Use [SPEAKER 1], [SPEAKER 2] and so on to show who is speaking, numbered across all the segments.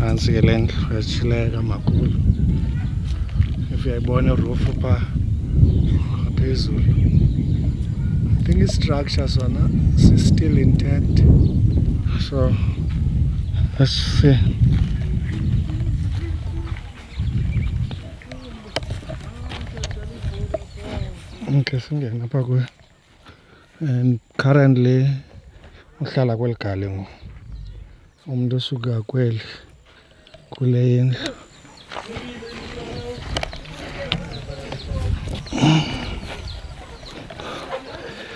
[SPEAKER 1] nansi ke le ndlu eshileka makhulu. If uyayibona iroof pha phezulu, I think i-structure sona is still intact. So let's see. Okay, singena apha kuyo, and currently uhlala kweli gale ngoku umuntu osuka kule indlu.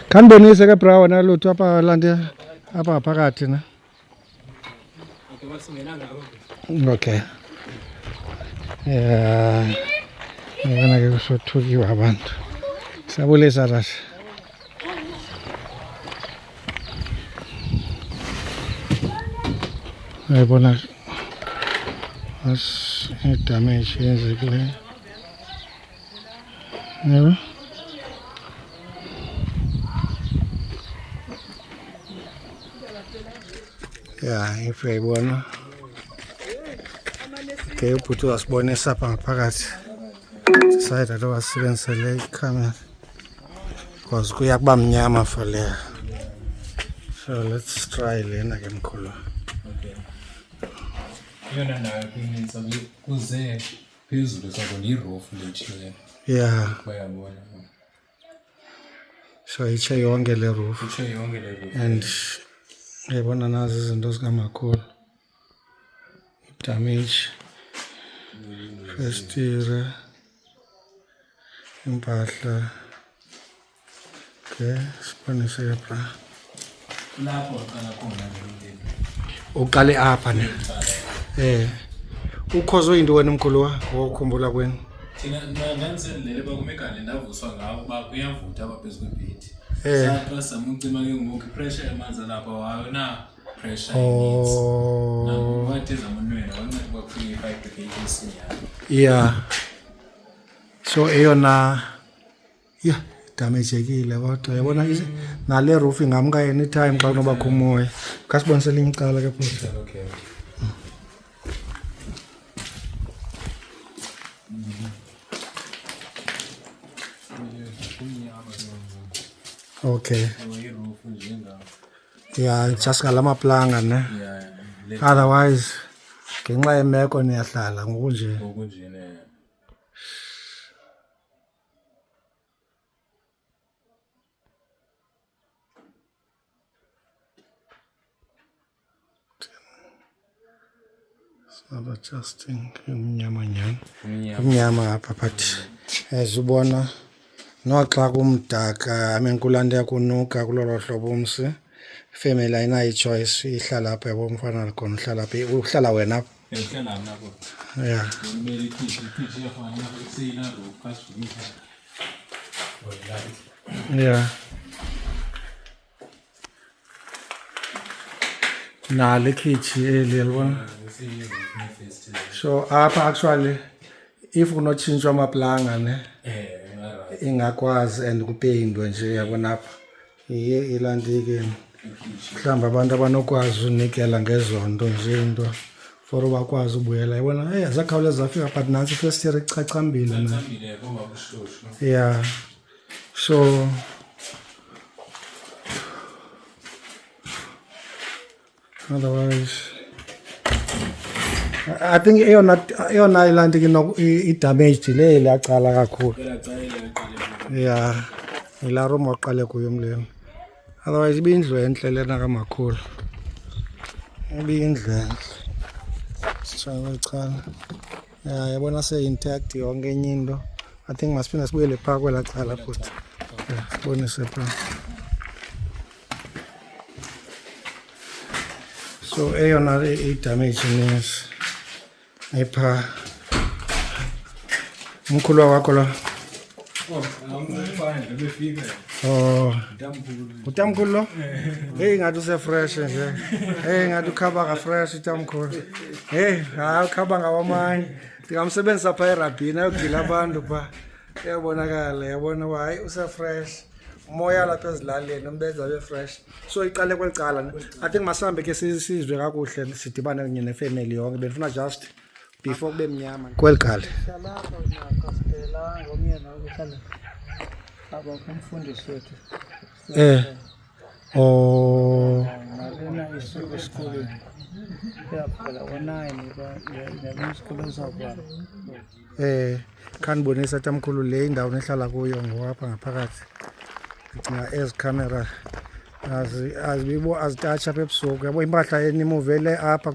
[SPEAKER 1] Khandibonise ke bra wena lutho apha landi apha phakathi na. Okay. Ngibona ke kusothukiwe abantu. Sabulisa Rash. Ayibona as damage yenzekile. Yebo. Yeah, if uyayibona. Okay, ubhuti wasibonisa apha ngaphakathi. Side alo wasebenzisele i-camera. Because kuya kuba mnyama for le. So let's try lena ke mkhulu.
[SPEAKER 2] Okay. Yona nayo kuninza kuze phezulu sakho ni-roof lethile.
[SPEAKER 1] Yeah.
[SPEAKER 2] Bayabona.
[SPEAKER 1] So itshe yonke le roof.
[SPEAKER 2] Itshe yonke le roof.
[SPEAKER 1] And uyabona nazi izinto zikamakhulu. Damage. Festire. Impahla. Okay, sibonise lapha.
[SPEAKER 2] Lapho uqala khona nje.
[SPEAKER 1] Uqale apha ne. Ukhozo into wena mkhulu wakukhumbula kweni.
[SPEAKER 2] Thina nangiselele bakumegane ndavuswa ngawo ba kuyavutha abaphezulu kwebhedi. Sapha samucima ke ngoku pressure yamanzi lapha wayo na pressure needs. Now what is amunwena wancane kwakufika i-fabrication yakho.
[SPEAKER 1] Yeah. So eyona yeah damage ekile kodwa yabona nale roof ingamka anytime xa kunoba kumoya. Kasibonise icala ke futhi.
[SPEAKER 2] Okay.
[SPEAKER 1] Okay. Yeah, just ngalama planga ne.
[SPEAKER 2] Yeah.
[SPEAKER 1] Otherwise ngenxa yemeko niyahlala ngokunje.
[SPEAKER 2] Ngokunje ne.
[SPEAKER 1] Adjusting umnyama apha but as ubona noxa kumdaka amenkulanda yakunuka kulolo hlobo umsi family ayinayo choice ihlala apha yabo mfana khona uhlala apha uhlala wena apha
[SPEAKER 2] Uhlala lapho
[SPEAKER 1] yeah
[SPEAKER 2] kumele ikhitshi yafana kuseyina roof kasifika
[SPEAKER 1] yeah na le kitchen eliyabona. So apha actually if unotshintshwa amaplanga ne ingakwazi and kupeyindwe nje yabona apha iye ilandi ke mhlamba abantu abanokwazi unikela ngezonto nje into for bakwazi ubuyela yabona zakhawuleza zafika but nansi first year icacambile na yeah so otherwise I think eyona island i-damage le lacala kakhulu. Yeah, ila room oqale kuyo umlelo. Otherwise ibindlu enhle lena kamakhulu. Ibindlu enhle. Sicala. Yeah, yabona se intact yonke enye into. I think masiphinda sibuyele pha kwela cala futhi. Yeah, sibonise pha. So eyona i-damage is epha mkhulu wakho la. Oh, utamkhulu lo? Hey ngathi use fresh nje. Hey ngathi ukhaba ka fresh utamkhulu. Hey, ukhaba ngawamanye. Ndingamsebenzisa pha erabhini ayogila abantu pha. Uyabonakala, yabona hayi use fresh. moya lapha ezilaleni umbenza be fresh so iqale kwelicala I think masambe ke sizwe kakuhle sidibane kunye nefamily yonke befuna just before kube mnyama kwelicala
[SPEAKER 3] Salapha nakho siphela ngomyeni okuhlala aba kumfundisi wethu. Nalena isuku esikoleni. Yaphela ngo9 ba isikole sakwabo.
[SPEAKER 1] Khanibonisa tamkhulu le indawo nehlala kuyo ngapha ngaphakathi. Ngicina ezicamera azibibo azitacha apha ebusuku yabo impahla enimuvele apha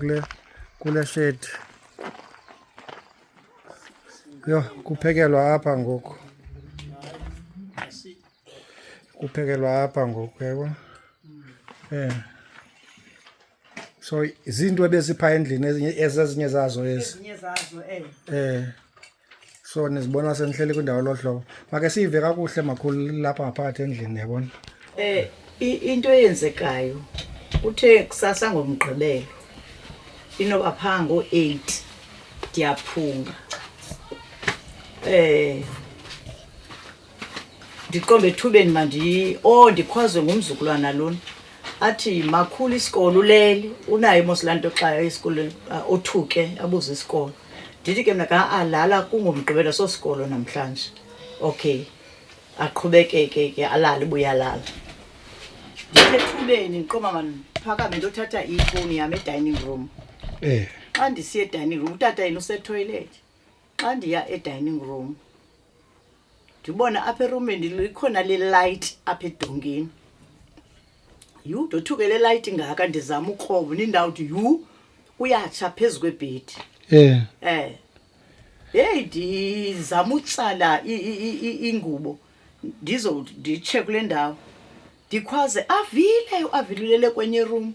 [SPEAKER 1] kule shed. Yo kuphekelwa apha ngoku. Kuphekelwa apha ngoku yebo. So izinto ebezipha endlini ezinye zazo
[SPEAKER 3] Ezinye zazo
[SPEAKER 1] so nizibona senihleli kwindawo lohlobo make sive kakuhle makhulu lapha ngaphakathi endlini yabona
[SPEAKER 4] into eyenzekayo uthe kusasa ngomgqibelo inoba phango 8 ndiyaphunga ndiqombe ethubeni manje ndikhwazwe ngumzukulwana lona athi makhulu isikolo ulele unayo mosilanto xa esikoleni othuke abuza isikolo ndithi ke mna alala kungumgqibelo sosikolo namhlanje okay aqhubekeke ke alala ubuyalala ndithethubeni ndiqoma manje phakame ndothatha ifoni yami edining room xa ndisiya edining room utata yena usetoilet xa ndiya edining room ndibona apha eroomini likhona le light apha edongeni ndothuke le light ngaka ndizama ukrobo nindawo uthi uyatsha phezu kwebhedi ndizama utsala ingubo ndicheck kule ndawo ndikhwaze avilele kwenye room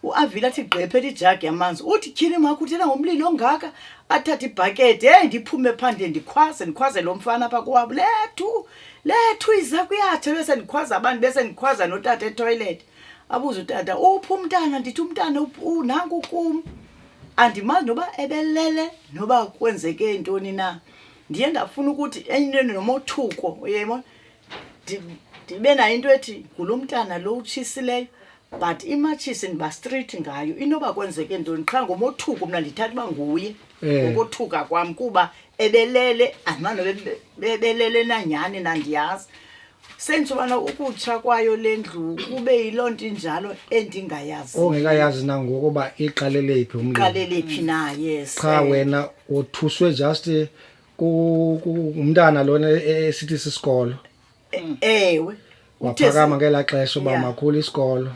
[SPEAKER 4] uavile athi gqephe ijagi yamanzi uthi tyhini makho uthena ngomlilo ongaka athatha ibhakede ndiphume phandle ndikhwaze lo mfana apha kwabo lethu iza kuyatsha bese ndikhwaza abantu bese ndikhwaza notata etoilet abuza utata uphi umntana ndithi umntana unanku kum andimazi noba ebelele noba kwenzeke intoni na ndiye ndafuna ukuthi enintweni nomothuko uyayibona ndibe nayo into ethi ngulo mntana lo utshisileyo but imatshisi ndiba street ngayo inoba kwenzeke intoni qha ngomothuko mna ndithatha uba nguye ngokothuka kwam kuba ebelele andimane bebelele nanyani nandiyazi sendibona ukutsha kwayo lendlu kube yiloo nto injalo endingayazi
[SPEAKER 1] ongekayazi nangokuba iqalele phi umlilo
[SPEAKER 4] qalele phi na yes
[SPEAKER 1] cha wena uthuswe just umntana lona esithi sisikolo
[SPEAKER 4] ewe
[SPEAKER 1] waphakama ngela xesha uba makhulu isikolo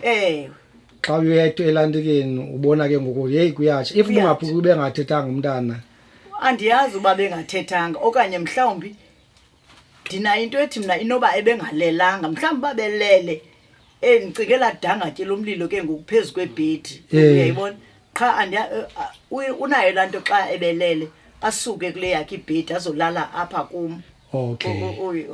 [SPEAKER 1] xa uyethu elantikeni ubona ke ngoku hey kuyatsha if ungaphuki bengathethanga umntana
[SPEAKER 4] andiyazi uba bengathethanga okanye mhlawumbi ndinayo into ethi mna inoba ebengalelanga mhlawumbi babelele ndicikela dangatye lomlilo ke ngokuphezu kwebhedi uyayibona qha unayo laa nto xa ebelele asuke kule yakhe ibhedi azolala apha kum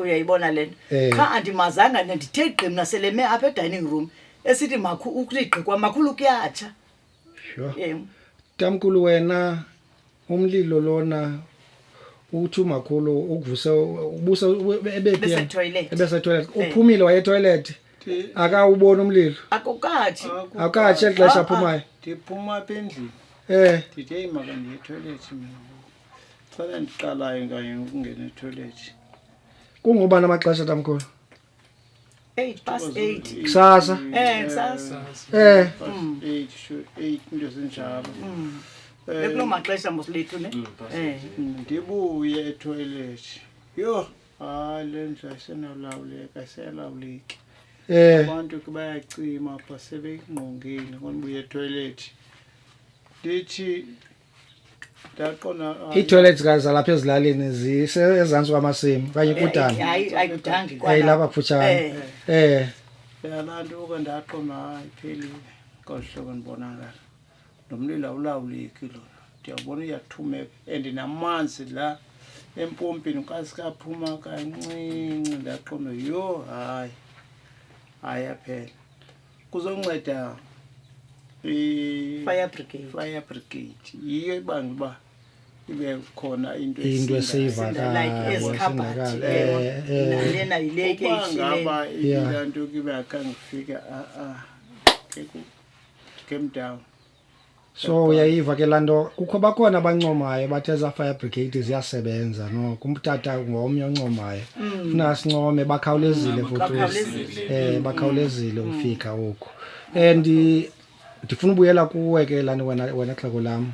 [SPEAKER 4] uyayibona le nto qha andimazanga ndithe gqimna seleme apha edining room esithi ukuligqikwa makhulu kuyatsha
[SPEAKER 1] tamkhulu wena umlilo lona uthi makhulu ukuvuse ubusa ebephi ebesetoilet uphumile waye toilet akawubona umlilo akatshe xesha aphumayo
[SPEAKER 3] ndiphuma apha endlini ndithi hey maka ndiye etoilet mina xa ndiqalayo nganye ukungena etoilet
[SPEAKER 1] kungoba namaxesha tamkhulu
[SPEAKER 4] 8:08
[SPEAKER 1] kusasa
[SPEAKER 4] kusasa
[SPEAKER 3] 8 into zinjalo
[SPEAKER 4] bekulo maxesha mosilethu ne
[SPEAKER 3] ndibuye etoilet yo le ndlu ayisenolawuleka ayiselawuleki abantu ke bayacima apha sebengqongeni konbuye etoilet ndithi ndaqona
[SPEAKER 1] ii-toilets zalapha ezilalini zisezantsi kwamasimi kanye kudani
[SPEAKER 4] ayikudangi
[SPEAKER 1] lapha kufutshane
[SPEAKER 3] laa nto ke ndaqona hayi phelile ngohlobo ndibonakala nomlilo awulawuleki lona ndiyabona uyathumeka and namanzi la empompini kasikaphuma kancinci ndaqonda yho hayi ayaphela kuzonceda
[SPEAKER 4] fire brigade
[SPEAKER 3] yiyo ibanga uba ibe khona into
[SPEAKER 1] into
[SPEAKER 4] like
[SPEAKER 1] esiyivakala
[SPEAKER 4] ezikhabhathi nalena yileke
[SPEAKER 3] ngaba ilanto kibe akangifika came down.
[SPEAKER 1] So uyayiva ke lanto kukho bakhona abancomayo bathe eza fire brigade ziyasebenza no kumtata ngomnye oncomayo funa sincome bakhawulezile futhi bakhawulezile ufika ukho and ndifuna ubuyela kuwe ke lani wena xhego lam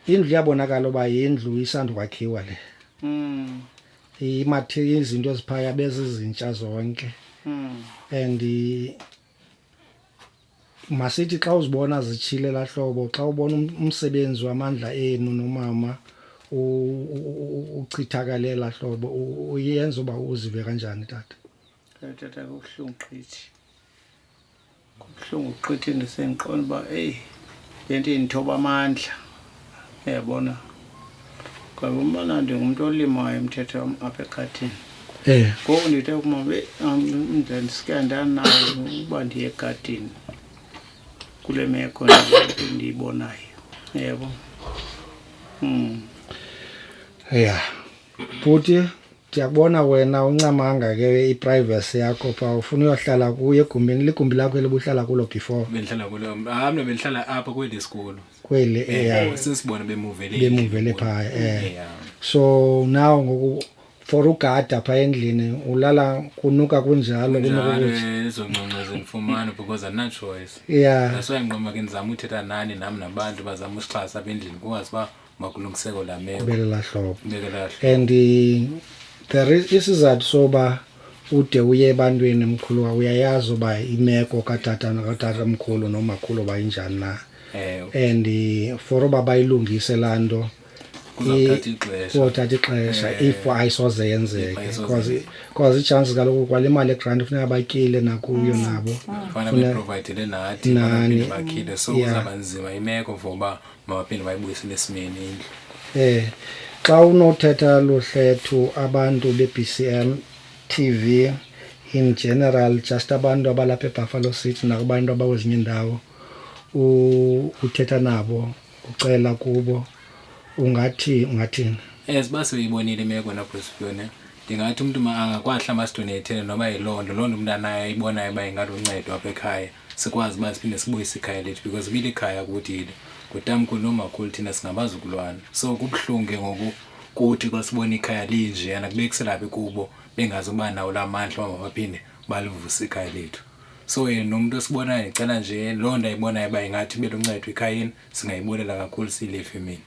[SPEAKER 1] indlu yabonakala oba yindlu isandukwakhiwa le imathe izinto eziphaya bezizintsha zonke and masithi xa uzibona zitshile lahlobo xa ubona umsebenzi wamandla enu nomama uchithakale lahlobo uyenza uba uzive kanjani tata?
[SPEAKER 3] Tata kubuhlungu qithi. Kubuhlungu qithi ndisengiqonda uba lento indithoba amandla. Uyabona. Ngoba umana ndingumuntu olimayo umthetho wami apha egadini. Ngoku ndithe kumama ndisikandana nawo uba ndiye egadini. Kule meko ndiyibonayo yebo
[SPEAKER 1] yeah futhi ndiyabona wena uncamanga ke iprivacy yakho pha ufuna uyohlala kuye egumbini ligumbi lakho elibuhlala kulo before
[SPEAKER 2] bendihlala kulo mna bendihlala apha kweli school
[SPEAKER 1] kweli
[SPEAKER 2] sisibona bemuvele
[SPEAKER 1] pha so now ngoku for ugada pha endlini ulala kunuka kunjalo
[SPEAKER 2] kunokuthi izonqonqo zenifumana because I'm choice that's why ngiqoma ke ndizama uthetha nani nami nabantu bazama usixhasa apha endlini kwazi ba makulungiseko la meko
[SPEAKER 1] belela hlobo and there is isizathu soba ude uye ebantwini mkhulu uyayazi uba imeko katata mkhulu nomakhulu bayinjani na and for uba bayilungise lanto kuzothatha ixesha if ayisoze yenzeke because i-chance kaloku kwale mali egrant funeka batyile nakuyo nabo
[SPEAKER 2] fanele beprovide nathi nani bakhile so kuzaba nzima imeko for uba mabaphinde bayibuyisele esimeni indlu
[SPEAKER 1] xa unothetha luhlethu abantu be-BCM TV in general just abantu abalapha eBuffalo City nakubantu abakwezinye indawo uthetha nabo ucela kubo ungathini
[SPEAKER 2] basebeyibonile imeko naphosipiyone ndingathi umntu angakwahla masidonethele noba yilondo loo nto umntana ayibonayo uba ingaluncedo apha ekhaya sikwazi uba siphinde sibuyise ikhaya lethu because bile ikhaya kuthile ngutamkhulu nomakhulu thina singabazukulwana so kubuhlungu ke ngoku kuthi xa sibona ikhaya linjeyana kubekiselaphi kubo bengazi uba nawo la mandla uba mabaphinde balivuse ikhaya lethu so nomuntu osibonayo ndicela nje loo nto ayibonayo uba ingathi beluncedo ekhayeni singayibulela kakhulu siyile family.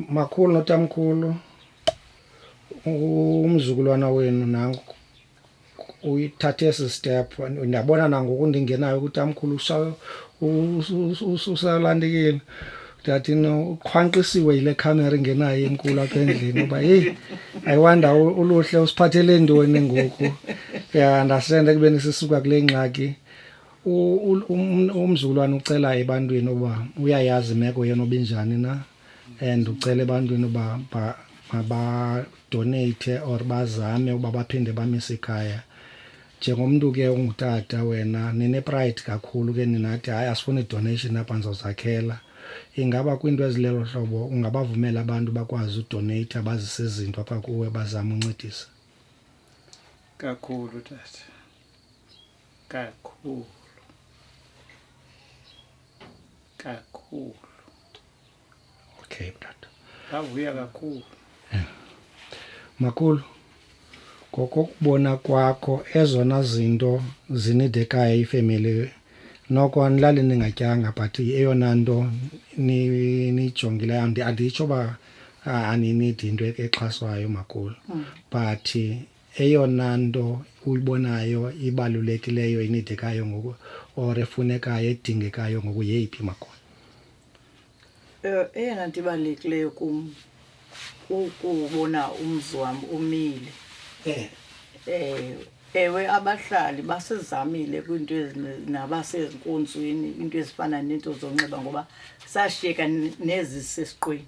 [SPEAKER 1] Makhulu notamkhulu umzukulwana wenu nangu uyithathe esi step ndiyabona nangoku ndingenayo kutamkhulu usalandikile ndathi ukhwanqisiwe yile camera ingenayo enkulu apha endlini uba ayiwanda uluhle usiphathele ntoni ngoku ndasende kubeni sisuka kule ngxaki umzukulwana ucela ebantwini uba uyayazi imeko yena obinjani na and ucela ebantwini uba mabadonate or bazame uba baphinde bamise ikhaya njengomntu ke ungutata wena nine-pride kakhulu ke ninathi hayi asifuni donation apha ndizozakhela ingaba kwinto ezilelo hlobo ungabavumela abantu bakwazi udonate bazise izinto apha kuwe bazame uncedisa
[SPEAKER 3] kakhulu tata kakhulu
[SPEAKER 1] okay tata
[SPEAKER 3] avuya kakhulu
[SPEAKER 1] makhulu ngokubona kwakho ezona zinto zinidekayo ifamily noko anilali ningatyanga but eyona nto nijongileyo anditsho uba aninidi into exhaswayo makhulu but eyona nto uyibonayo ibalulekileyo inidekayo ngoku or efunekayo edingekayo ngoku yeyiphi makhulu?
[SPEAKER 4] Eyona nto ibalulekileyo kum ukubona umzi wam umile. Ewe abahlali basizamile kwinto nabasezinkonzweni into ezifana nento zonxiba ngoba sashiyeka nezisesiqweni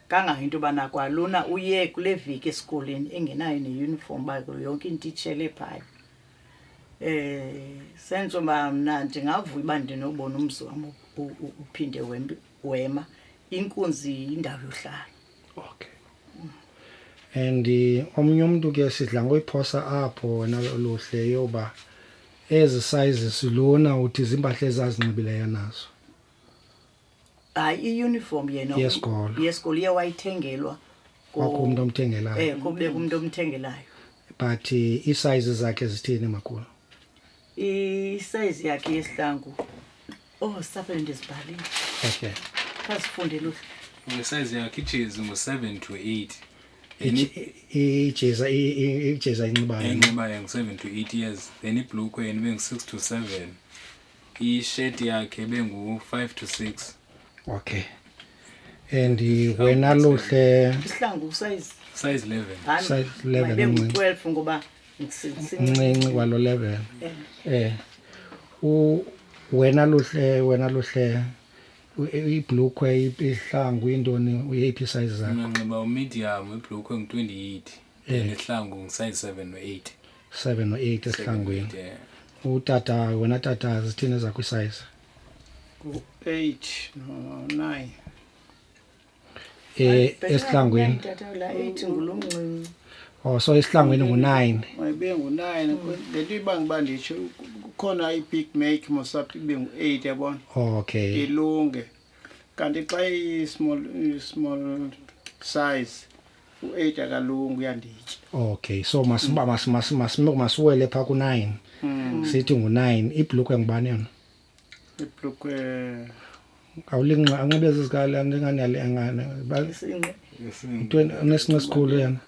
[SPEAKER 4] kangayinto bana kwalona uye kule veki esikoleni engenayo neuniform ba yonke into itshele phaya senzo ba mna ndingavuya uba ndinobona umzi wam uphinde wema inkunzi indawo yohlala.
[SPEAKER 1] Okay. And omunye umuntu ke sidla ngoyiphosa apho wena Luhle yoba ezi sizes lona uthi izimpahle ezazinxibileyo nazo.
[SPEAKER 4] Hayi iuniform yena yesikole yewayithengelwa
[SPEAKER 1] umuntu omthengelayo.
[SPEAKER 4] kube umuntu omthengelayo.
[SPEAKER 1] But i-sizes zakhe zithini makhulu?
[SPEAKER 4] I-size yakhe yesihlangu saphe ndizibhalile.
[SPEAKER 1] Okay.
[SPEAKER 4] Asifunde Luhle.
[SPEAKER 2] Size yakhe ijezi ngo-7 to 8.
[SPEAKER 1] Ijeza inxibayo.
[SPEAKER 2] Enxibayo ngu-7 to 8 years. Then ibhlukhwe yena bengu-6 to 7. I-shirt yakhe bengu-5 to 6.
[SPEAKER 1] Okay. And wena Luhle
[SPEAKER 4] Isihlangu size
[SPEAKER 2] 11.
[SPEAKER 1] size 11
[SPEAKER 4] bengu-12 ngoba
[SPEAKER 1] ncinci kwalo 11. Wena Luhle ibhlukhwe ihlangu intoni uyiphi size zakho?
[SPEAKER 2] Unganxiba u-medium ibhlukhwe ngu-28. Isihlangu ngu-size 7 no 8.
[SPEAKER 1] 7 no 8 esihlangwini. Utata wena tata zithini zakho isize?
[SPEAKER 3] 8 no 9.
[SPEAKER 1] Esihlangwini.
[SPEAKER 4] la 8 ngulomncinci.
[SPEAKER 1] So esihlangwini ngu9.
[SPEAKER 3] Mayibe ngu9 lento ibanga nditsho kukhona i-big make mosaphi ibe ngu8 yabona.
[SPEAKER 1] Okay.
[SPEAKER 3] Ilunge. Kanti xa small size u8 akalungu uyanditya.
[SPEAKER 1] Okay, so masiwele pha ku9. Sithi ngu9 ibhlukhwe ngubani yona?
[SPEAKER 3] Ibhlukhwe
[SPEAKER 1] awulinqa anxibe zizikala ndingani engane unesinqe esikhulu yena.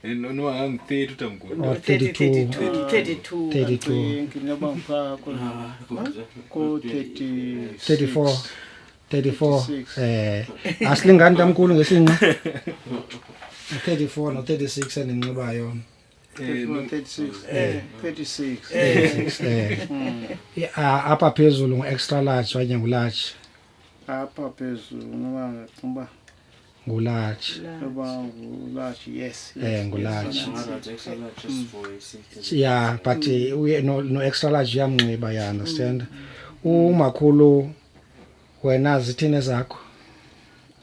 [SPEAKER 2] No, I'm 30 utamkhulu.
[SPEAKER 1] 32
[SPEAKER 3] nginoba ngipha ko
[SPEAKER 1] 34 asilingani tamkhulu ngesinqe 34 no 36 endinxiba yona.
[SPEAKER 3] 36
[SPEAKER 1] apha phezulu ngu-extra large okanye ngu-large?
[SPEAKER 3] apha phezulu noba
[SPEAKER 1] ngu-large.
[SPEAKER 3] Yes.
[SPEAKER 1] Ngu-large. Yeah, but no extra large uyamnxiba, you understand? Umakhulu wena zithini zakho?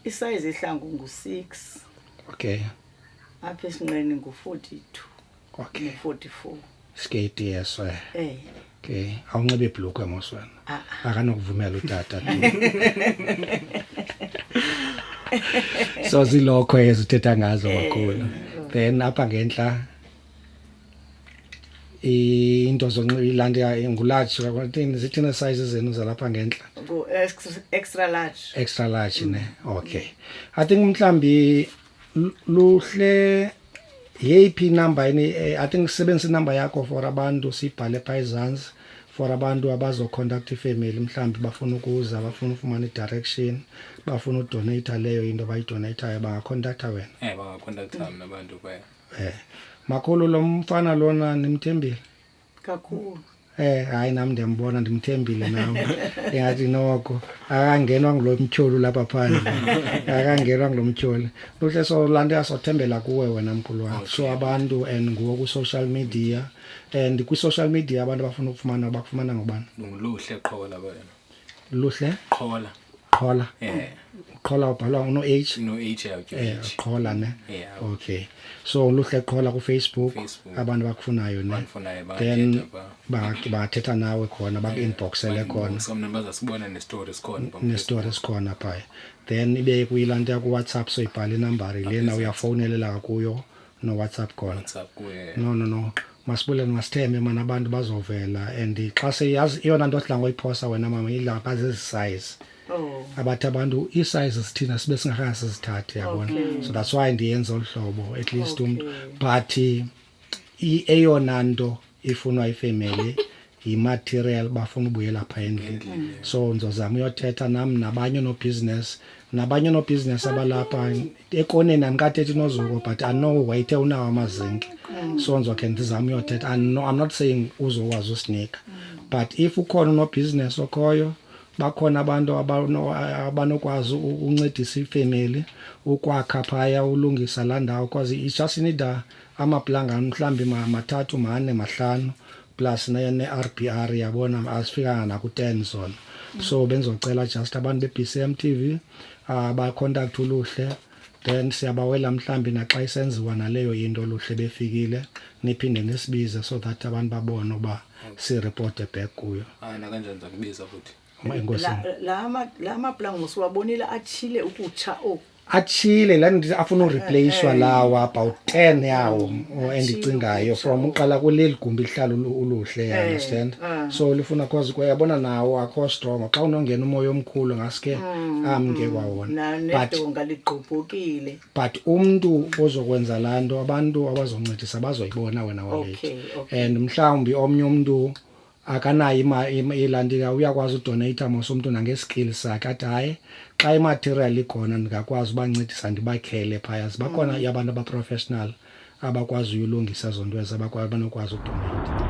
[SPEAKER 4] Isize ihlangu ngu6.
[SPEAKER 1] Okay.
[SPEAKER 4] Apha esinqeni ngu42.
[SPEAKER 1] Okay.
[SPEAKER 4] No44.
[SPEAKER 1] Skate yes. Okay. Awunxibe ibhlukhwe moswana. Akanokuvumela utata. So zilokho ezithetha ngazo kakhulu. Then apha ngentla into zonxibila ngu-large kwathini zithina sizes zenu zalapha ngentla?
[SPEAKER 4] Extra large.
[SPEAKER 1] Extra large ne. Okay. I think mhlambi Luhle yeyiphi number I think sebenzisa inumber yakho for abantu sibhale pha ezantsi for abantu abazocontact ifamily mhlambi bafuna ukuza bafuna ufumana i-direction bafuna udonate leyo into bayidonatayo bangacontacta wena.
[SPEAKER 2] Bangacontacta mina abantu kwaye.
[SPEAKER 1] Makhulu lo mfana lona nimthembile?
[SPEAKER 4] Kakhulu.
[SPEAKER 1] Hayi nami ndiyambona ndimthembile nawe. Engathi noko akangenwa ngulo mtyholo lapha phandle. Akangenwa ngulo mtyholo. Luhle so lande asothembela kuwe wena mkhulu wakho. So abantu and nguwo ku social media and ku social media abantu bafuna ukufumana bakufumana ngobani?
[SPEAKER 2] Luhle Qola wena.
[SPEAKER 1] Luhle
[SPEAKER 2] Qola.
[SPEAKER 1] Qola. Qola ubhalwa no H.
[SPEAKER 2] No H yakhe.
[SPEAKER 1] Qola ne. Okay. So Luhle Qola ku Facebook abantu bakufunayo ne. Then bathetha nawe khona baku-inboxele khona.
[SPEAKER 2] Somnumber sibona ne-story sikhona.
[SPEAKER 1] Ne-story sikhona pha. Then ibe kuyilanto ya ku WhatsApp so ibhala inumber lena uyafonelela kuyo no WhatsApp khona.
[SPEAKER 2] WhatsApp kuye.
[SPEAKER 1] No. Masibule masithembe mana abantu bazovela and xa seyazi iyona nto odla ngoyiphosa wena mama idla ngaphasi size. Abathi abantu i-size sithina sibe singakasizithathe yabona. So that's why ndiyenza olhlobo at least but eyona nto ifunwa ifamily i-material bafuna ubuyela pha endlini. So ndizozama uyothetha nami nabanye no-business abalapha ekoneni andikathethi nozuko but I know wayithe unawo amazinki. So ndizokhe ndizama uyothetha. I'm not saying uzokwazi usinika but if ukhona no-business okhoyo bakhona abantu abanokwazi uncedisa ifamily ukwakha phaya ulungisa la ndawo because it just need amaplanga mhlambi ma3 4 5 plus ne-RBR yabona asifikanga naku10 zona. so benzocela just abantu be-BCM TV ba contact uLuhle, then siyabawela mhlambi naxa isenziwa naleyo into uLuhle befikile niphinde nisibize so that abantu babone uba si report back kuyo.
[SPEAKER 2] Na kanjani ngizakubiza futhi.
[SPEAKER 1] Enkosi.
[SPEAKER 4] La maplango siwabonile athile ukutsha
[SPEAKER 1] Achile la ndithi afuna ureplacewa lawa about 10 yawo endicingayo from uqala kuleli gumbi lihlala uLuhle, understand, so lifuna cause uyabona nawo akho strong xa unongena umoya omkhulu ngaske amke kwawona
[SPEAKER 4] nedonga ligqobhokile,
[SPEAKER 1] but umuntu ozokwenza lanto abantu abazoncedisa bazoyibona wena waleti. And mhlawumbi omnye umuntu akanayo ilantika uyakwazi udonate mos umuntu nangeskill sakhe athi hayi xa imaterial ikhona ndingakwazi ubancedisa ndibakhele phaya. Bakhona abantu abaprofessional abakwazi uyilungisa zonto ezi abanokwazi udonate.